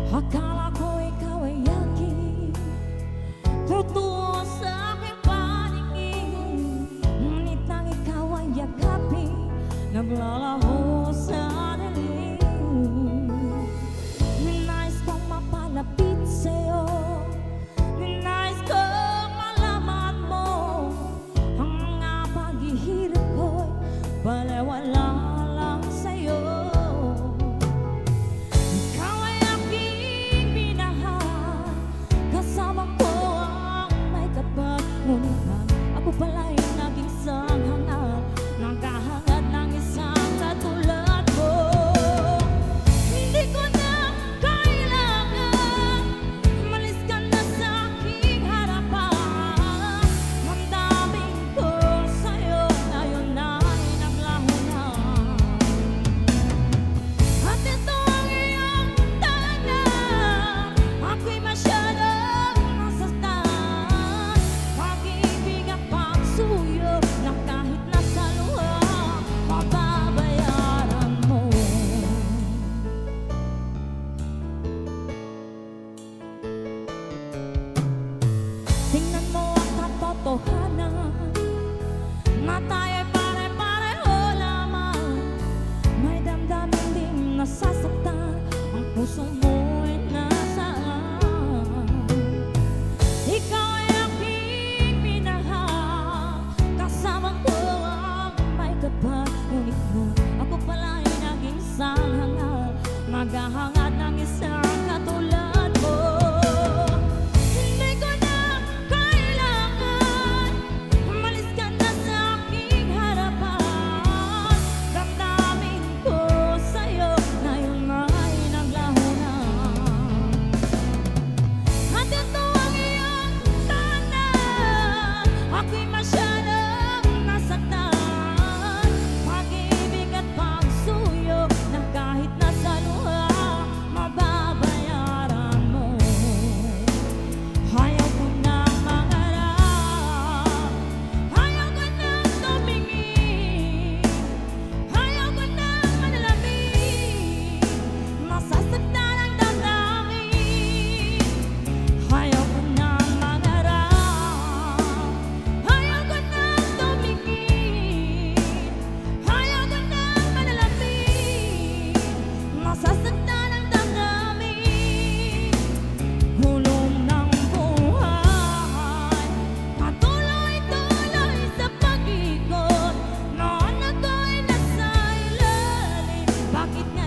Akala ko ikaw ay yakin, totoo sa aking paningin. Ngunit nang ikaw ay yakapin, naglalaho sa dilim. Ninais kong mapalapit sa'yo, ninais kong malaman mo ang mga paghihirap ko'y balewala lang sa'yo. Ikaw ay aking minahal, kasama ko ang may kapal. Ngunit ako pala'y naging sanghangal, naghahangad ng isang katulad mo. Hindi ko na kailangan, umalis ka na sa aking harapan. Damdamin ko sa'yo ngayon ay naglaho na. At ito ang iyong tahanan, ako'y masyadong nasasaktan. Pag-ibig at pagsuyo na kahit nasa luha, mababayaran mo. Tingnan mo ang katotohanan, na tayo'y pare-pareho lamang. May damdamin din nasasaktan, ang puso mo'y nasaan. Ikaw ay aking minahal, kasama ko ang may kapal. Ngunit ako pala'y naging sanghangal, maghahangad ng isang katulad mo. Hindi ko na kailangan, umalis ka na sa aking harapan. Damdamin ko sa'yo ngayon ay naglaho na. At ito ang iyong tahanan, ako'y masyadong nasaktan. Pag-ibig at pagsuyo na kahit nasa luha, mababayaran mo. Ayaw ko nang mangarap, ayaw ko nang tumingin, ayaw ko nang manalamin, masasaktan ang damdamin. Ayaw ko nang mangarap, ayaw ko nang tumingin, ayaw ko nang manalamin, masasaktan ang damdamin. Hulong ng buhay, patuloy-tuloy sa pag-ikot, noon ako'y nasa ilalim. Bakit nga